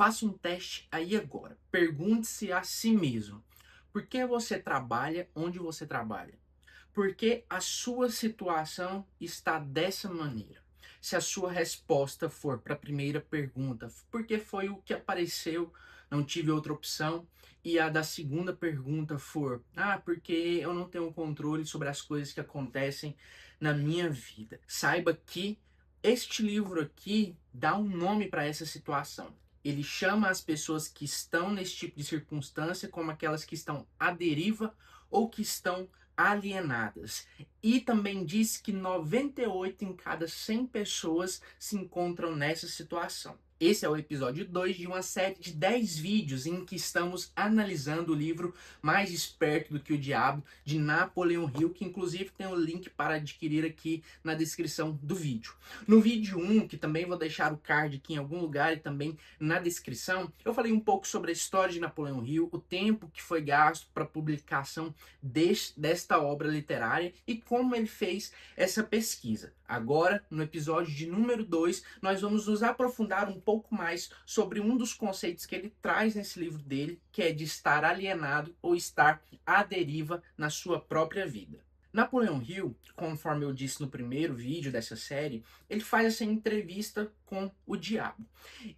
Faça um teste aí agora. Pergunte-se a si mesmo: por que você trabalha onde você trabalha? Por que a sua situação está dessa maneira? Se a sua resposta for para a primeira pergunta, porque foi o que apareceu, não tive outra opção, e a da segunda pergunta for, porque eu não tenho controle sobre as coisas que acontecem na minha vida. Saiba que este livro aqui dá um nome para essa situação. Ele chama as pessoas que estão nesse tipo de circunstância como aquelas que estão à deriva ou que estão alienadas. E também diz que 98 em cada 100 pessoas se encontram nessa situação. Esse é o episódio 2 de uma série de 10 vídeos em que estamos analisando o livro Mais Esperto do que o Diabo, de Napoleon Hill, que inclusive tem o link para adquirir aqui na descrição do vídeo. No vídeo 1, que também vou deixar o card aqui em algum lugar e também na descrição, eu falei um pouco sobre a história de Napoleon Hill, o tempo que foi gasto para a publicação desta obra literária e como ele fez essa pesquisa. Agora, no episódio de número 2, nós vamos nos aprofundar um pouco mais sobre um dos conceitos que ele traz nesse livro dele, que é de estar alienado ou estar à deriva na sua própria vida. Napoleon Hill, conforme eu disse no primeiro vídeo dessa série, ele faz essa entrevista com o diabo.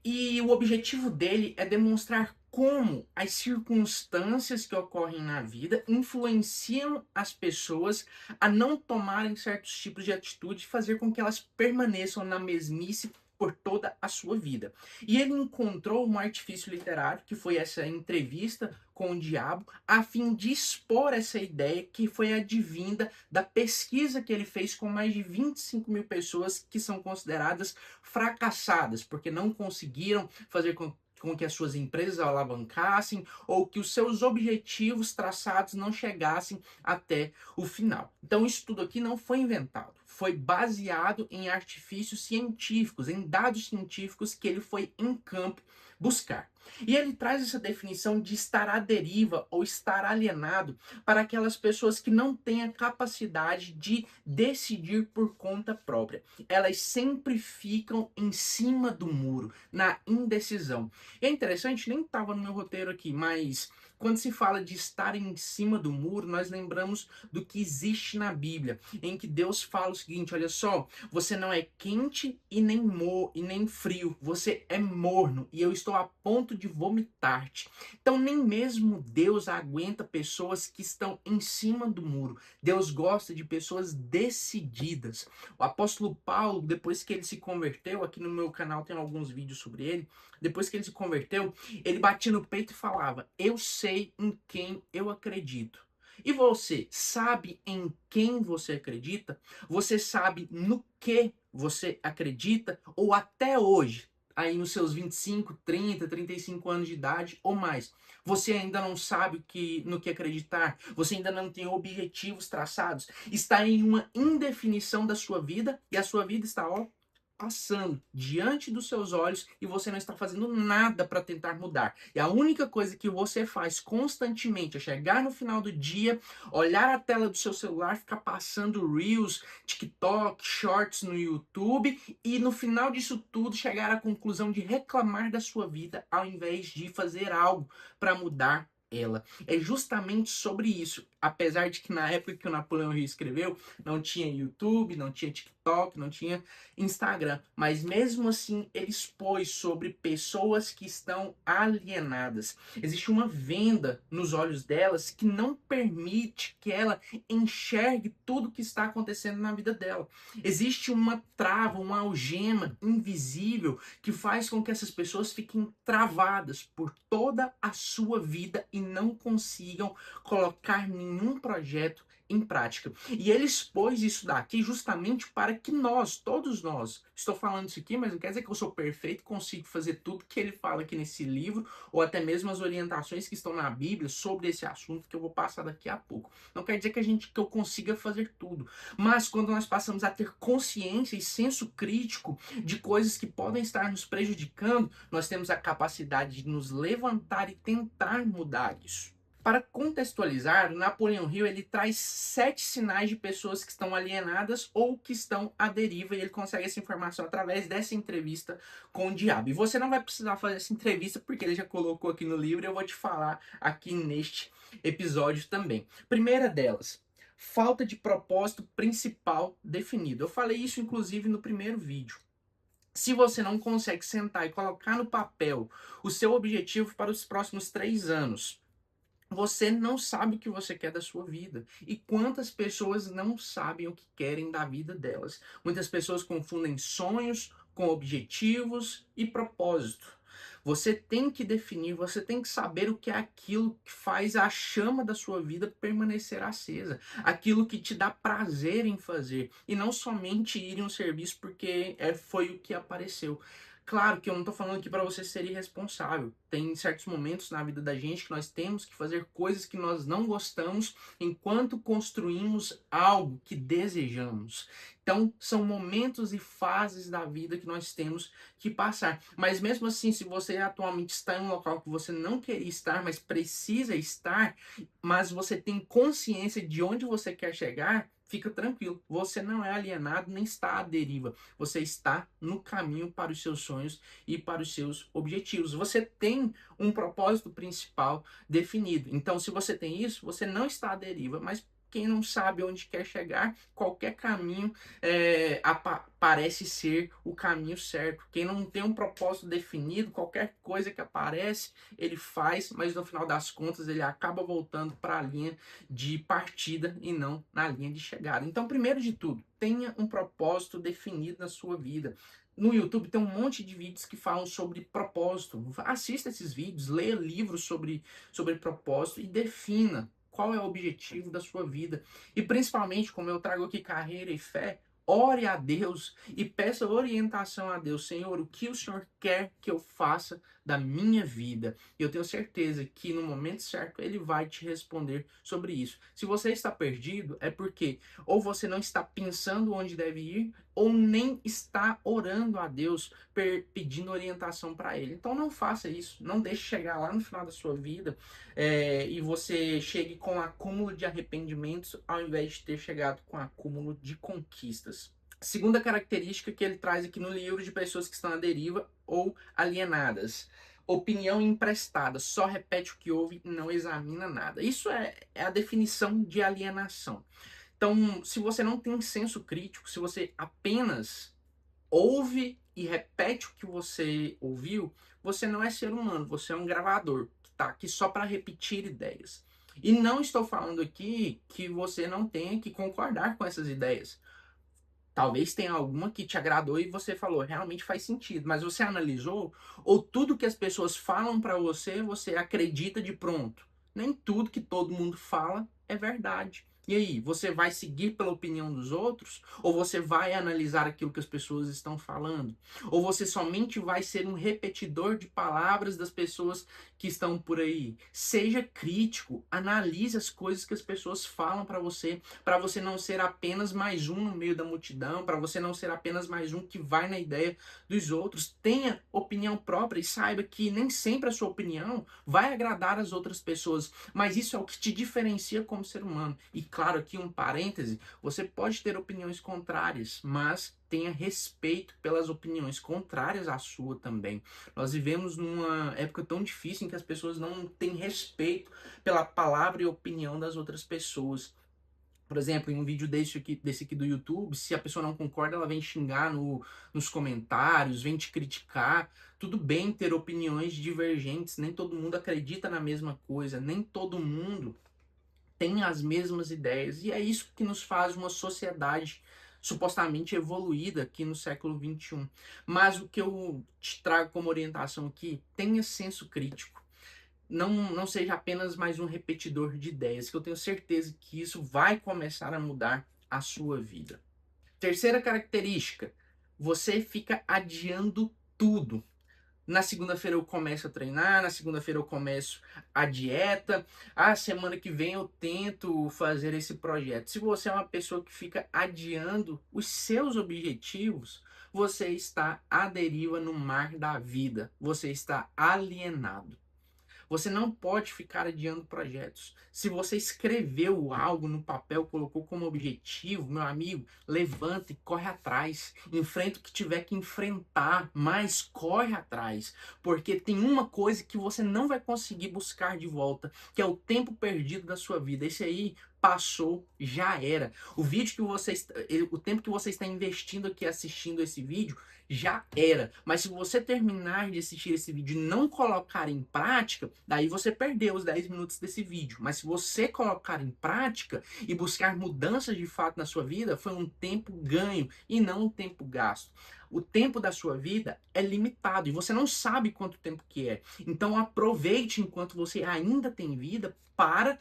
E o objetivo dele é demonstrar como as circunstâncias que ocorrem na vida influenciam as pessoas a não tomarem certos tipos de atitude e fazer com que elas permaneçam na mesmice por toda a sua vida. E ele encontrou um artifício literário, que foi essa entrevista com o diabo, a fim de expor essa ideia que foi advinda da pesquisa que ele fez com mais de 25 mil pessoas que são consideradas fracassadas, porque não conseguiram fazer com que as suas empresas alavancassem ou que os seus objetivos traçados não chegassem até o final. Então isso tudo aqui não foi inventado, foi baseado em artifícios científicos, em dados científicos que ele foi em campo buscar. E ele traz essa definição de estar à deriva ou estar alienado para aquelas pessoas que não têm a capacidade de decidir por conta própria. Elas sempre ficam em cima do muro, na indecisão. E é interessante, nem estava no meu roteiro aqui, mas quando se fala de estar em cima do muro, nós lembramos do que existe na Bíblia, em que Deus fala o seguinte: olha só, você não é quente e nem frio, você é morno e eu estou a ponto de vomitar-te. Então nem mesmo Deus aguenta pessoas que estão em cima do muro. Deus gosta de pessoas decididas. O apóstolo Paulo, depois que ele se converteu, aqui no meu canal tem alguns vídeos sobre ele, depois que ele se converteu, ele batia no peito e falava: eu sei em quem eu acredito. E você sabe em quem você acredita? Você sabe no que você acredita? Ou até hoje, aí nos seus 25, 30, 35 anos de idade ou mais, você ainda não sabe no que acreditar? Você ainda não tem objetivos traçados? Está em uma indefinição da sua vida e a sua vida está, passando diante dos seus olhos e você não está fazendo nada para tentar mudar. E a única coisa que você faz constantemente é chegar no final do dia, olhar a tela do seu celular, ficar passando Reels, TikTok, Shorts no YouTube e no final disso tudo chegar à conclusão de reclamar da sua vida ao invés de fazer algo para mudar ela. É justamente sobre isso. Apesar de que na época que o Napoleão Hill escreveu, não tinha YouTube, não tinha TikTok, não tinha Instagram, mas mesmo assim ele expôs sobre pessoas que estão alienadas. Existe uma venda nos olhos delas que não permite que ela enxergue tudo que está acontecendo na vida dela. Existe uma trava, uma algema invisível que faz com que essas pessoas fiquem travadas por toda a sua vida e não consigam colocar nenhum projeto em prática. E ele expôs isso daqui justamente para que nós, todos nós, estou falando isso aqui, mas não quer dizer que eu sou perfeito, consigo fazer tudo que ele fala aqui nesse livro, ou até mesmo as orientações que estão na Bíblia sobre esse assunto que eu vou passar daqui a pouco. Não quer dizer que eu consiga fazer tudo. Mas quando nós passamos a ter consciência e senso crítico de coisas que podem estar nos prejudicando, nós temos a capacidade de nos levantar e tentar mudar isso. Para contextualizar, Napoleão Hill ele traz 7 sinais de pessoas que estão alienadas ou que estão à deriva, e ele consegue essa informação através dessa entrevista com o diabo. E você não vai precisar fazer essa entrevista porque ele já colocou aqui no livro e eu vou te falar aqui neste episódio também. Primeira delas, falta de propósito principal definido. Eu falei isso inclusive no primeiro vídeo. Se você não consegue sentar e colocar no papel o seu objetivo para os próximos 3 anos, você não sabe o que você quer da sua vida. E quantas pessoas não sabem o que querem da vida delas? Muitas pessoas confundem sonhos com objetivos e propósito. Você tem que definir, você tem que saber o que é aquilo que faz a chama da sua vida permanecer acesa, aquilo que te dá prazer em fazer, e não somente ir em um serviço porque foi o que apareceu. Claro que eu não tô falando aqui para você ser irresponsável. Tem certos momentos na vida da gente que nós temos que fazer coisas que nós não gostamos enquanto construímos algo que desejamos. Então, são momentos e fases da vida que nós temos que passar. Mas mesmo assim, se você atualmente está em um local que você não queria estar, mas precisa estar, mas você tem consciência de onde você quer chegar, fica tranquilo. Você não é alienado nem está à deriva. Você está no caminho para os seus sonhos e para os seus objetivos. Você tem um propósito principal definido. Então, se você tem isso, você não está à deriva, mas quem não sabe onde quer chegar, qualquer caminho parece ser o caminho certo. Quem não tem um propósito definido, qualquer coisa que aparece, ele faz, mas no final das contas ele acaba voltando para a linha de partida e não na linha de chegada. Então, primeiro de tudo, tenha um propósito definido na sua vida. No YouTube tem um monte de vídeos que falam sobre propósito. Assista esses vídeos, leia livros sobre propósito e defina qual é o objetivo da sua vida. E principalmente, como eu trago aqui carreira e fé, ore a Deus e peça orientação a Deus. Senhor, o que o Senhor quer que eu faça da minha vida? E eu tenho certeza que no momento certo Ele vai te responder sobre isso. Se você está perdido, é porque ou você não está pensando onde deve ir, ou nem está orando a Deus, pedindo orientação para Ele. Então não faça isso. Não deixe chegar lá no final da sua vida e você chegue com acúmulo de arrependimentos ao invés de ter chegado com acúmulo de conquistas. Segunda característica que ele traz aqui no livro de pessoas que estão à deriva ou alienadas. Opinião emprestada, só repete o que ouve e não examina nada. Isso é a definição de alienação. Então, se você não tem senso crítico, se você apenas ouve e repete o que você ouviu, você não é ser humano, você é um gravador que está aqui só para repetir ideias. E não estou falando aqui que você não tenha que concordar com essas ideias. Talvez tenha alguma que te agradou e você falou, realmente faz sentido, mas você analisou? Ou tudo que as pessoas falam para você, você acredita de pronto? Nem tudo que todo mundo fala é verdade. E aí, você vai seguir pela opinião dos outros? Ou você vai analisar aquilo que as pessoas estão falando? Ou você somente vai ser um repetidor de palavras das pessoas que estão por aí? Seja crítico, analise as coisas que as pessoas falam para você não ser apenas mais um no meio da multidão, para você não ser apenas mais um que vai na ideia dos outros. Tenha opinião própria e saiba que nem sempre a sua opinião vai agradar as outras pessoas, mas isso é o que te diferencia como ser humano. E claro, aqui um parêntese, você pode ter opiniões contrárias, mas tenha respeito pelas opiniões contrárias à sua também. Nós vivemos numa época tão difícil em que as pessoas não têm respeito pela palavra e opinião das outras pessoas. Por exemplo, em um vídeo desse aqui do YouTube, se a pessoa não concorda, ela vem xingar nos comentários, vem te criticar. Tudo bem ter opiniões divergentes, nem todo mundo acredita na mesma coisa, nem todo mundo tem as mesmas ideias. E é isso que nos faz uma sociedade supostamente evoluída aqui no século XXI. Mas o que eu te trago como orientação aqui, tenha senso crítico. Não seja apenas mais um repetidor de ideias, que eu tenho certeza que isso vai começar a mudar a sua vida. Terceira característica, você fica adiando tudo. Na segunda-feira eu começo a treinar, na segunda-feira eu começo a dieta, semana que vem eu tento fazer esse projeto. Se você é uma pessoa que fica adiando os seus objetivos, você está à deriva no mar da vida, você está alienado. Você não pode ficar adiando projetos. Se você escreveu algo no papel, colocou como objetivo, meu amigo, levanta e corre atrás. Enfrenta o que tiver que enfrentar, mas corre atrás. Porque tem uma coisa que você não vai conseguir buscar de volta, que é o tempo perdido da sua vida. Esse aí passou, já era. O tempo que você está investindo aqui assistindo esse vídeo já era. Mas se você terminar de assistir esse vídeo e não colocar em prática, daí você perdeu os 10 minutos desse vídeo. Mas se você colocar em prática e buscar mudanças de fato na sua vida, foi um tempo ganho e não um tempo gasto. O tempo da sua vida é limitado e você não sabe quanto tempo que é. Então aproveite enquanto você ainda tem vida para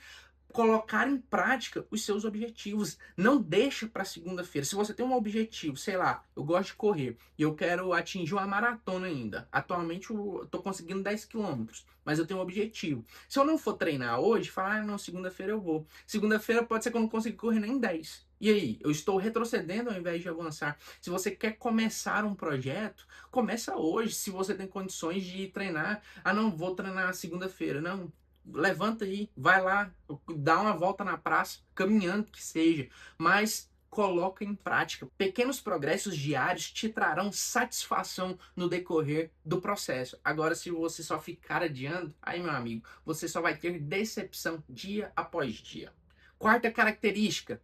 colocar em prática os seus objetivos. Não deixa para segunda-feira. Se você tem um objetivo, sei lá, eu gosto de correr e eu quero atingir uma maratona ainda. Atualmente eu tô conseguindo 10 quilômetros, mas eu tenho um objetivo. Se eu não for treinar hoje, falar, não, segunda-feira eu vou. Segunda-feira pode ser que eu não consiga correr nem 10. E aí, eu estou retrocedendo ao invés de avançar. Se você quer começar um projeto, começa hoje. Se você tem condições de treinar, não, vou treinar segunda-feira. Não, levanta aí, vai lá, dá uma volta na praça, caminhando que seja, mas coloca em prática. Pequenos progressos diários te trarão satisfação no decorrer do processo. Agora, se você só ficar adiando, aí, meu amigo, você só vai ter decepção dia após dia. Quarta característica: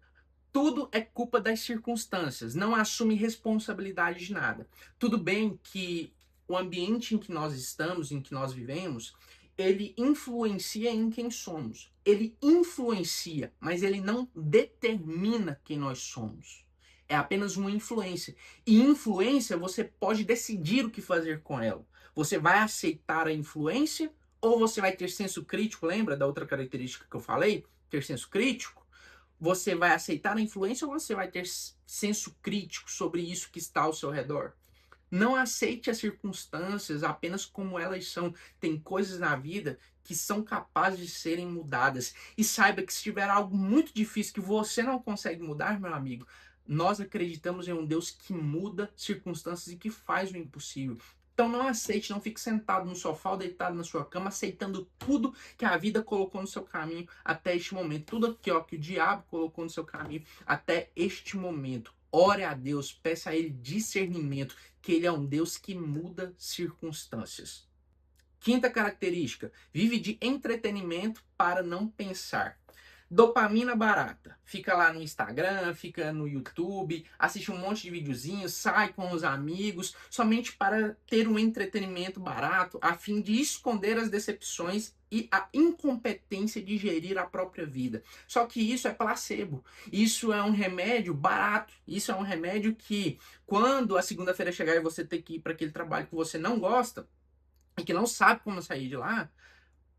tudo é culpa das circunstâncias, não assume responsabilidade de nada. Tudo bem que o ambiente em que nós estamos, em que nós vivemos, ele influencia em quem somos. Ele influencia, mas ele não determina quem nós somos. É apenas uma influência. E influência, você pode decidir o que fazer com ela. Você vai aceitar a influência ou você vai ter senso crítico? Lembra da outra característica que eu falei? Ter senso crítico? Você vai aceitar a influência ou você vai ter senso crítico sobre isso que está ao seu redor? Não aceite as circunstâncias apenas como elas são. Tem coisas na vida que são capazes de serem mudadas. E saiba que se tiver algo muito difícil que você não consegue mudar, meu amigo, nós acreditamos em um Deus que muda circunstâncias e que faz o impossível. Então não aceite, não fique sentado no sofá ou deitado na sua cama, aceitando tudo que a vida colocou no seu caminho até este momento. Tudo aqui, ó, que o diabo colocou no seu caminho até este momento. Ore a Deus, peça a Ele discernimento, que Ele é um Deus que muda circunstâncias. Quinta característica: vive de entretenimento para não pensar. Dopamina barata. Fica lá no Instagram, fica no YouTube, assiste um monte de videozinhos, sai com os amigos, somente para ter um entretenimento barato, a fim de esconder as decepções e a incompetência de gerir a própria vida. Só que isso é placebo. Isso é um remédio barato. Isso é um remédio que, quando a segunda-feira chegar e você ter que ir para aquele trabalho que você não gosta e que não sabe como sair de lá,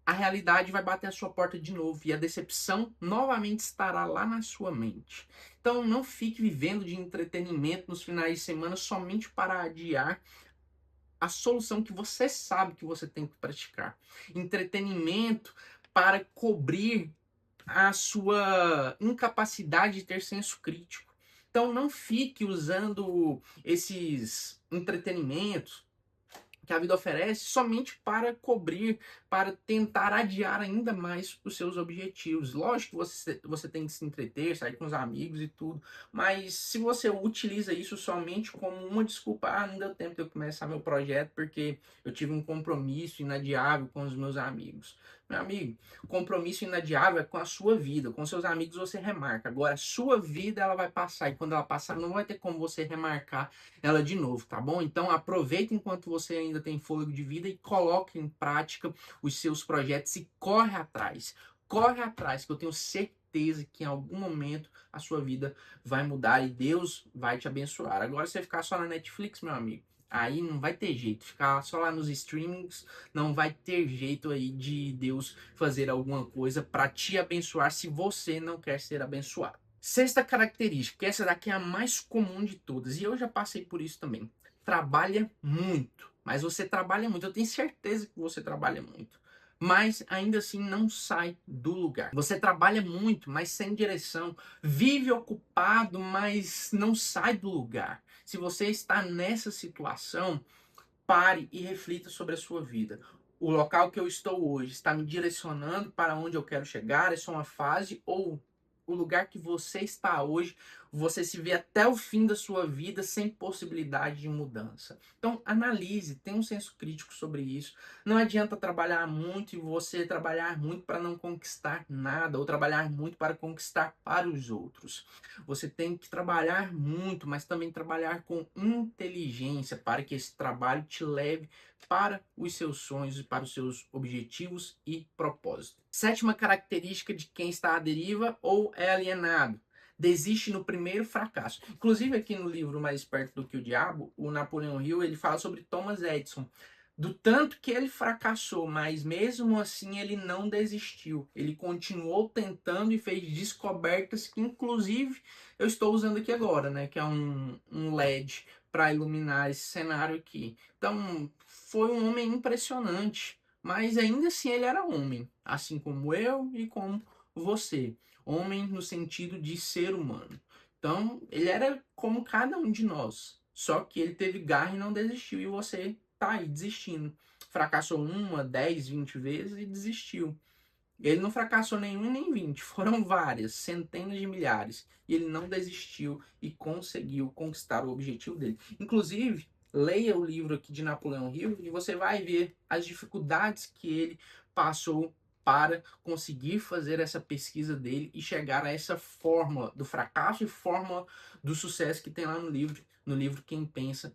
a realidade vai bater a sua porta de novo e a decepção novamente estará lá na sua mente. Então não fique vivendo de entretenimento nos finais de semana somente para adiar a solução que você sabe que você tem que praticar. Entretenimento para cobrir a sua incapacidade de ter senso crítico. Então não fique usando esses entretenimentos que a vida oferece somente para cobrir, para tentar adiar ainda mais os seus objetivos. Lógico que você tem que se entreter, sair com os amigos e tudo, mas se você utiliza isso somente como uma desculpa, não deu tempo de eu começar meu projeto porque eu tive um compromisso inadiável com os meus amigos. Meu amigo, compromisso inadiável é com a sua vida, com seus amigos você remarca. Agora, a sua vida ela vai passar e quando ela passar não vai ter como você remarcar ela de novo, tá bom? Então aproveita enquanto você ainda tem fôlego de vida e coloque em prática os seus projetos e corre atrás. Corre atrás, que eu tenho certeza que em algum momento a sua vida vai mudar e Deus vai te abençoar. Agora, se você ficar só na Netflix, meu amigo, aí não vai ter jeito. Ficar só lá nos streamings não vai ter jeito aí de Deus fazer alguma coisa para te abençoar se você não quer ser abençoado. Sexta característica, que essa daqui é a mais comum de todas, e eu já passei por isso também. Trabalha muito, mas você trabalha muito, eu tenho certeza que você trabalha muito, mas ainda assim não sai do lugar. Você trabalha muito, mas sem direção, vive ocupado, mas não sai do lugar. Se você está nessa situação, pare e reflita sobre a sua vida. o local que eu estou hoje está me direcionando para onde eu quero chegar? É só uma fase? Ou o lugar que você está hoje, você se vê até o fim da sua vida sem possibilidade de mudança? Então, analise, tenha um senso crítico sobre isso. Não adianta trabalhar muito e você trabalhar muito para não conquistar nada, ou trabalhar muito para conquistar para os outros. Você tem que trabalhar muito, mas também trabalhar com inteligência para que esse trabalho te leve para os seus sonhos e para os seus objetivos e propósitos. Sétima característica de quem está à deriva ou é alienado: desiste no primeiro fracasso. Inclusive aqui no livro Mais Esperto do que o Diabo, o Napoleão Hill, ele fala sobre Thomas Edison, do tanto que ele fracassou, mas mesmo assim ele não desistiu. Ele continuou tentando e fez descobertas que inclusive eu estou usando aqui agora, né, que é um LED para iluminar esse cenário aqui. Então, foi um homem impressionante, mas ainda assim ele era homem, assim como eu e como você. Homem no sentido de ser humano. Então, ele era como cada um de nós. Só que ele teve garra e não desistiu. E você tá aí desistindo. Fracassou uma, 10, 20 vezes e desistiu. Ele não fracassou nenhum e nem 20, foram várias, centenas de milhares. E ele não desistiu e conseguiu conquistar o objetivo dele. Inclusive, leia o livro aqui de Napoleão Hill e você vai ver as dificuldades que ele passou para conseguir fazer essa pesquisa dele e chegar a essa fórmula do fracasso e fórmula do sucesso que tem lá no livro Quem Pensa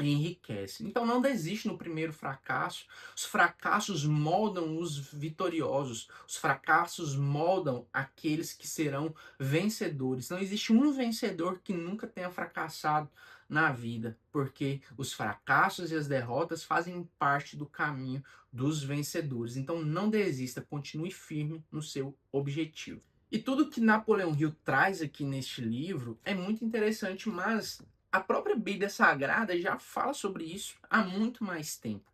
enriquece. Então não desiste no primeiro fracasso. Os fracassos moldam os vitoriosos. Os fracassos moldam aqueles que serão vencedores. Não existe um vencedor que nunca tenha fracassado na vida, porque os fracassos e as derrotas fazem parte do caminho dos vencedores. Então não desista, continue firme no seu objetivo. E tudo que Napoleão Hill traz aqui neste livro é muito interessante, mas a própria Bíblia Sagrada já fala sobre isso há muito mais tempo.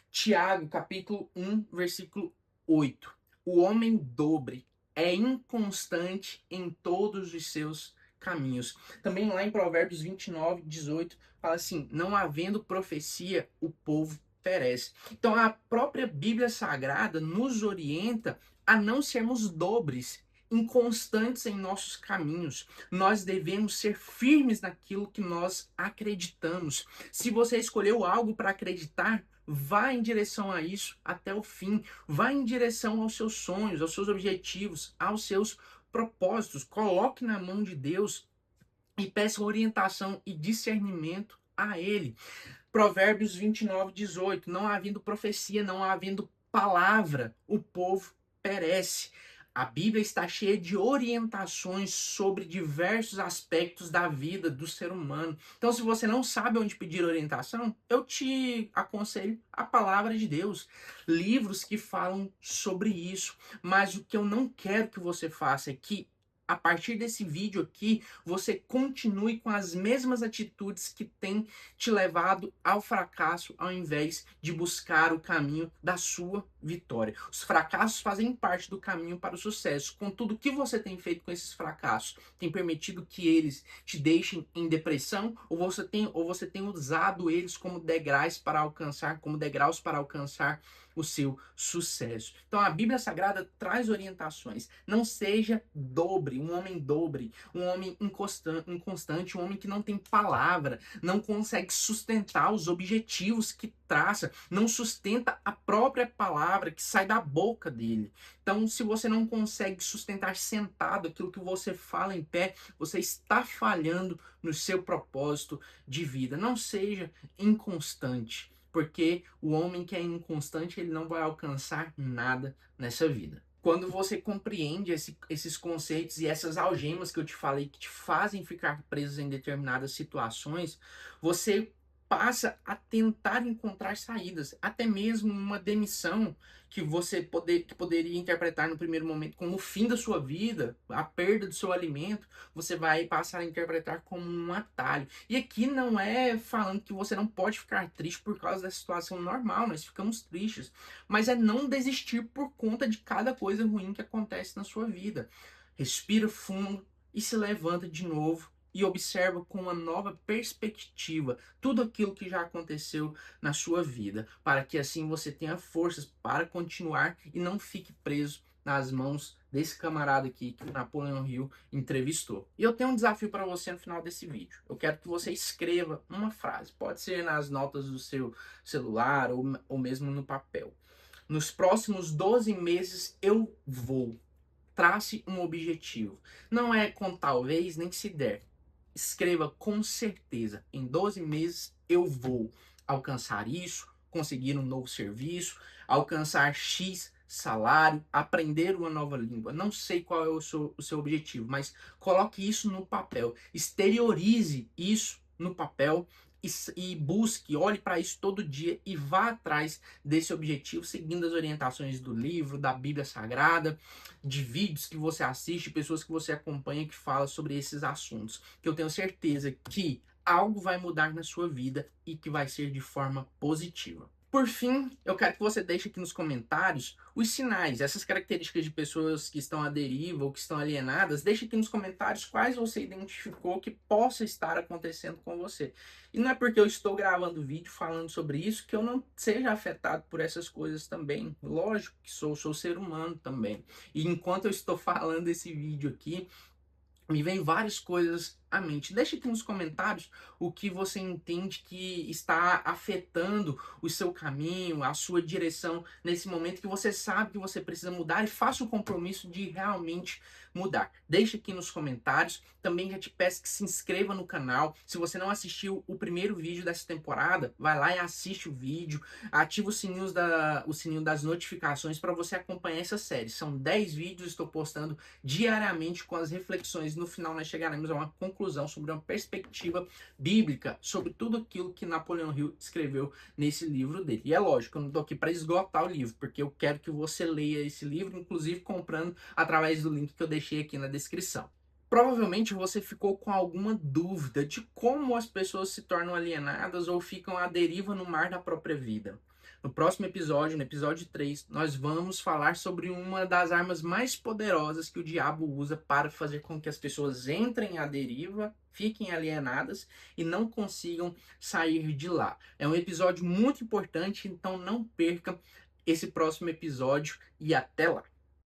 Tiago, capítulo 1, versículo 8. O homem dobre é inconstante em todos os seus caminhos. Também lá em Provérbios 29, 18, fala assim: não havendo profecia, o povo perece. Então a própria Bíblia Sagrada nos orienta a não sermos dobres, inconstantes em nossos caminhos. Nós devemos ser firmes naquilo que nós acreditamos. Se você escolheu algo para acreditar, vá em direção a isso até o fim. Vá em direção aos seus sonhos, aos seus objetivos, aos seus propósitos. Coloque na mão de Deus e peça orientação e discernimento a Ele. Provérbios 29, 18. Não havendo profecia, não havendo palavra, o povo perece. A Bíblia está cheia de orientações sobre diversos aspectos da vida do ser humano. Então, se você não sabe onde pedir orientação, eu te aconselho a palavra de Deus, livros que falam sobre isso. Mas o que eu não quero que você faça é que a partir desse vídeo aqui, você continue com as mesmas atitudes que tem te levado ao fracasso, ao invés de buscar o caminho da sua vitória. Os fracassos fazem parte do caminho para o sucesso. Contudo, o que você tem feito com esses fracassos? Tem permitido que eles te deixem em depressão? Ou você tem usado eles como degraus para alcançar o seu sucesso? Então a Bíblia Sagrada traz orientações. Não seja dobre, um homem inconstante, um homem que não tem palavra, não consegue sustentar os objetivos que traça, não sustenta a própria palavra que sai da boca dele. Então, se você não consegue sustentar sentado aquilo que você fala em pé, você está falhando no seu propósito de vida. Não seja inconstante, porque o homem que é inconstante, ele não vai alcançar nada nessa vida. Quando você compreende esses conceitos e essas algemas que eu te falei, que te fazem ficar preso em determinadas situações, você passa a tentar encontrar saídas, até mesmo uma demissão que poderia interpretar no primeiro momento como o fim da sua vida, a perda do seu alimento, você vai passar a interpretar como um atalho. E aqui não é falando que você não pode ficar triste por causa da situação normal, nós ficamos tristes, mas é não desistir por conta de cada coisa ruim que acontece na sua vida. Respira fundo e se levanta de novo e observa com uma nova perspectiva tudo aquilo que já aconteceu na sua vida, para que assim você tenha forças para continuar e não fique preso nas mãos desse camarada aqui que o Napoleão Hill entrevistou. E eu tenho um desafio para você no final desse vídeo. Eu quero que você escreva uma frase, pode ser nas notas do seu celular ou mesmo no papel. Nos próximos 12 meses eu vou. Trace um objetivo. Não é com talvez nem se der. Escreva com certeza. Em 12 meses eu vou alcançar isso, conseguir um novo serviço, alcançar X salário, aprender uma nova língua. Não sei qual é o seu objetivo, mas coloque isso no papel. Exteriorize isso no papel e busque, olhe para isso todo dia e vá atrás desse objetivo, seguindo as orientações do livro, da Bíblia Sagrada, de vídeos que você assiste, pessoas que você acompanha que falam sobre esses assuntos. Que eu tenho certeza que algo vai mudar na sua vida e que vai ser de forma positiva. Por fim, eu quero que você deixe aqui nos comentários os sinais, essas características de pessoas que estão à deriva ou que estão alienadas. Deixe aqui nos comentários quais você identificou que possa estar acontecendo com você. E não é porque eu estou gravando vídeo falando sobre isso que eu não seja afetado por essas coisas também. Lógico que sou ser humano também. E enquanto eu estou falando esse vídeo aqui, me vem várias coisas à mente. Deixe aqui nos comentários o que você entende que está afetando o seu caminho, a sua direção nesse momento que você sabe que você precisa mudar e faça o compromisso de realmente mudar. Deixe aqui nos comentários. Também já te peço que se inscreva no canal. Se você não assistiu o primeiro vídeo dessa temporada, vai lá e assiste o vídeo. Ativa o sininho das notificações para você acompanhar essa série. São 10 vídeos, estou postando diariamente com as reflexões. No final nós chegaremos a uma conclusão sobre uma perspectiva bíblica sobre tudo aquilo que Napoleão Hill escreveu nesse livro dele. E é lógico, eu não estou aqui para esgotar o livro, porque eu quero que você leia esse livro, inclusive comprando através do link que eu deixei aqui na descrição. Provavelmente você ficou com alguma dúvida de como as pessoas se tornam alienadas ou ficam à deriva no mar da própria vida. No próximo episódio, no episódio 3, nós vamos falar sobre uma das armas mais poderosas que o diabo usa para fazer com que as pessoas entrem à deriva, fiquem alienadas e não consigam sair de lá. É um episódio muito importante, então não perca esse próximo episódio e até lá.